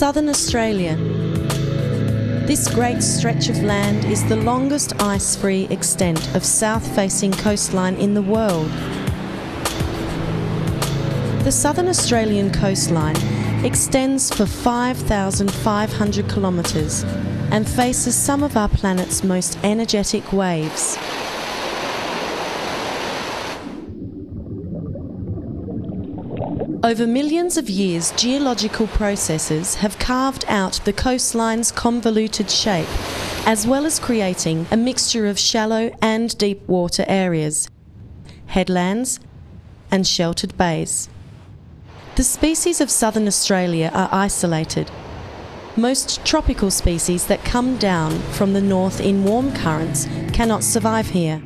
Southern Australia. This great stretch of land is the longest ice-free extent of south-facing coastline in the world. The Southern Australian coastline extends for 5,500 kilometres and faces some of our planet's most energetic waves. Over millions of years, geological processes have carved out the coastline's convoluted shape, as well as creating a mixture of shallow and deep water areas, headlands and sheltered bays. The species of Southern Australia are isolated. Most tropical species that come down from the north in warm currents cannot survive here.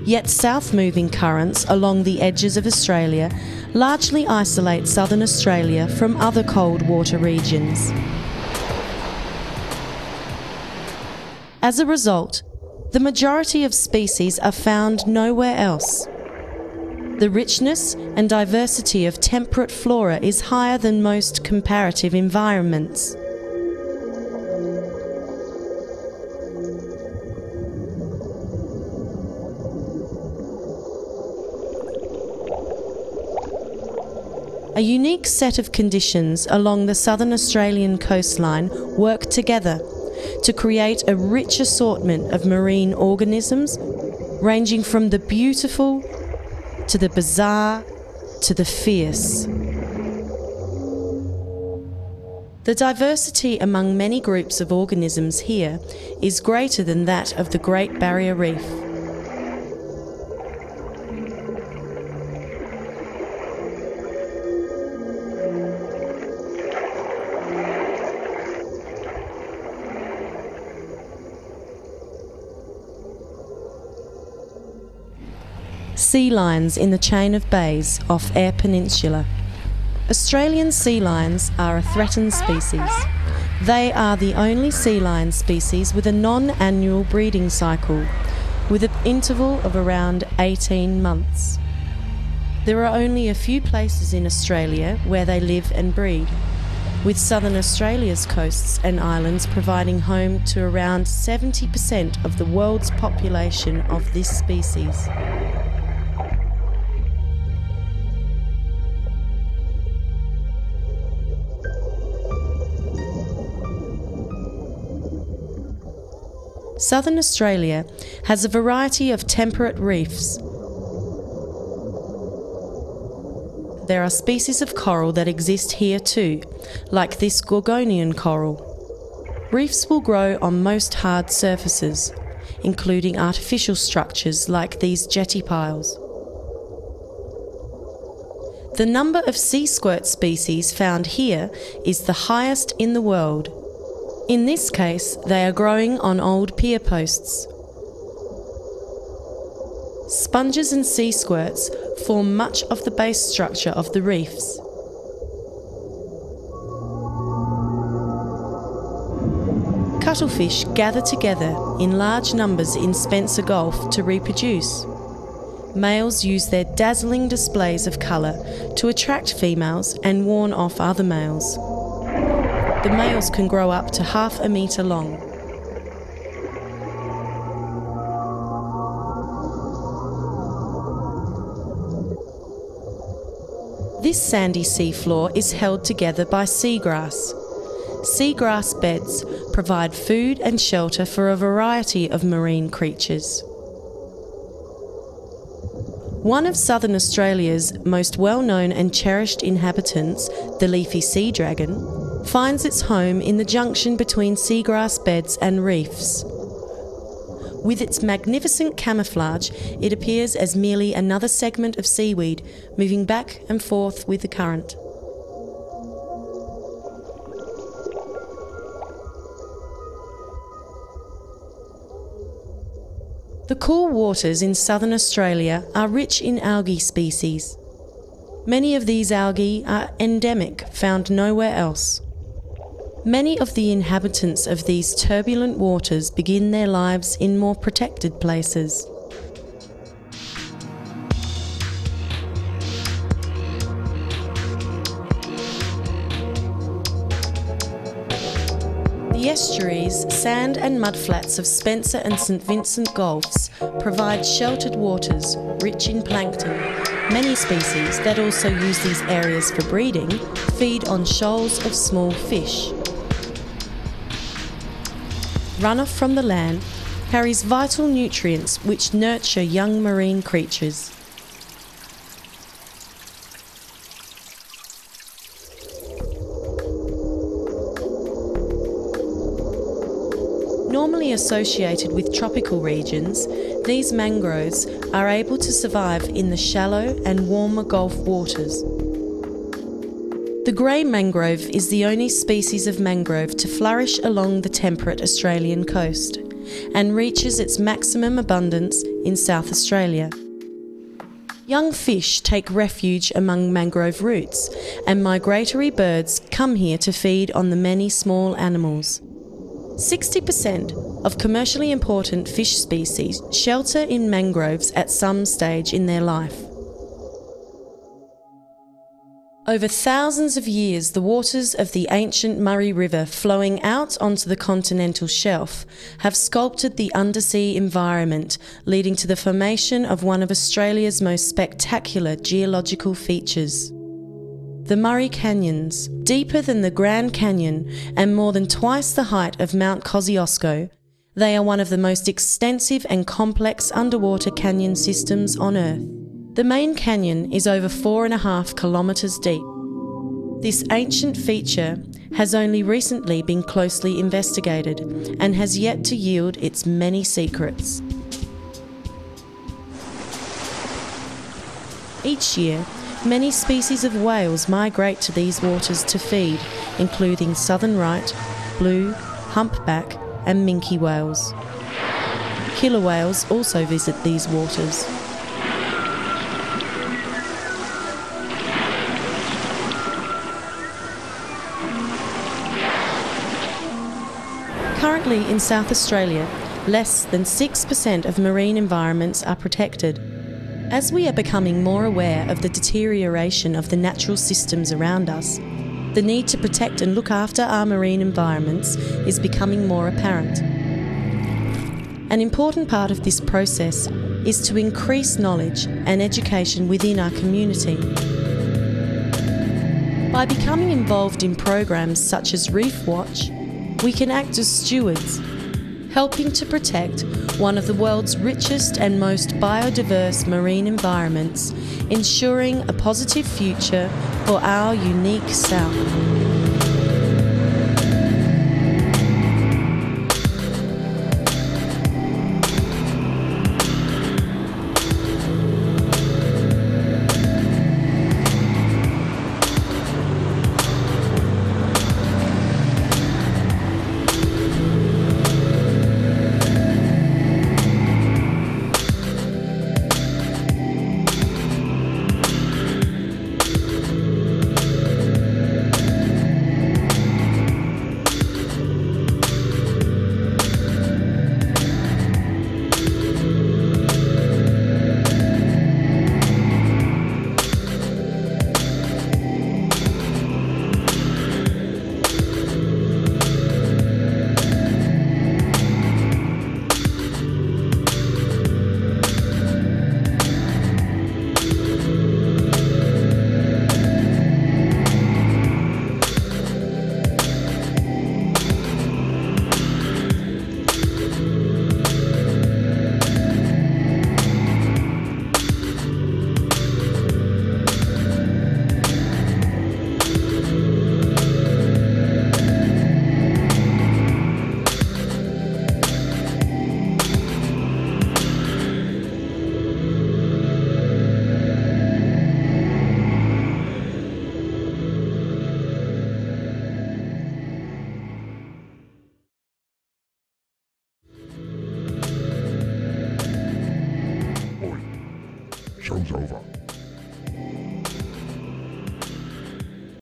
Yet south-moving currents along the edges of Australia largely isolate Southern Australia from other cold water regions. As a result, the majority of species are found nowhere else. The richness and diversity of temperate flora is higher than most comparative environments. A unique set of conditions along the Southern Australian coastline work together to create a rich assortment of marine organisms, ranging from the beautiful to the bizarre to the fierce. The diversity among many groups of organisms here is greater than that of the Great Barrier Reef. Sea lions in the chain of bays off Eyre Peninsula. Australian sea lions are a threatened species. They are the only sea lion species with a non-annual breeding cycle, with an interval of around 18 months. There are only a few places in Australia where they live and breed, with Southern Australia's coasts and islands providing home to around 70% of the world's population of this species. Southern Australia has a variety of temperate reefs. There are species of coral that exist here too, like this Gorgonian coral. Reefs will grow on most hard surfaces, including artificial structures like these jetty piles. The number of sea squirt species found here is the highest in the world. In this case, they are growing on old pier posts. Sponges and sea squirts form much of the base structure of the reefs. Cuttlefish gather together in large numbers in Spencer Gulf to reproduce. Males use their dazzling displays of colour to attract females and warn off other males. The males can grow up to half a metre long. This sandy seafloor is held together by seagrass. Seagrass beds provide food and shelter for a variety of marine creatures. One of Southern Australia's most well-known and cherished inhabitants, the leafy sea dragon, finds its home in the junction between seagrass beds and reefs. With its magnificent camouflage, it appears as merely another segment of seaweed moving back and forth with the current. The cool waters in Southern Australia are rich in algae species. Many of these algae are endemic, found nowhere else. Many of the inhabitants of these turbulent waters begin their lives in more protected places. The estuaries, sand and mudflats of Spencer and St Vincent Gulfs provide sheltered waters rich in plankton. Many species that also use these areas for breeding feed on shoals of small fish. Runoff from the land carries vital nutrients which nurture young marine creatures. Normally associated with tropical regions, these mangroves are able to survive in the shallow and warmer Gulf waters. The grey mangrove is the only species of mangrove to flourish along the temperate Australian coast and reaches its maximum abundance in South Australia. Young fish take refuge among mangrove roots, and migratory birds come here to feed on the many small animals. 60% of commercially important fish species shelter in mangroves at some stage in their life. Over thousands of years, the waters of the ancient Murray River flowing out onto the continental shelf have sculpted the undersea environment, leading to the formation of one of Australia's most spectacular geological features. The Murray Canyons, deeper than the Grand Canyon and more than twice the height of Mount Kosciuszko, they are one of the most extensive and complex underwater canyon systems on Earth. The main canyon is over 4.5 kilometres deep. This ancient feature has only recently been closely investigated and has yet to yield its many secrets. Each year, many species of whales migrate to these waters to feed, including southern right, blue, humpback and minke whales. Killer whales also visit these waters. Currently in South Australia, less than 6% of marine environments are protected. As we are becoming more aware of the deterioration of the natural systems around us, the need to protect and look after our marine environments is becoming more apparent. An important part of this process is to increase knowledge and education within our community. By becoming involved in programs such as Reef Watch, we can act as stewards, helping to protect one of the world's richest and most biodiverse marine environments, ensuring a positive future for our unique South.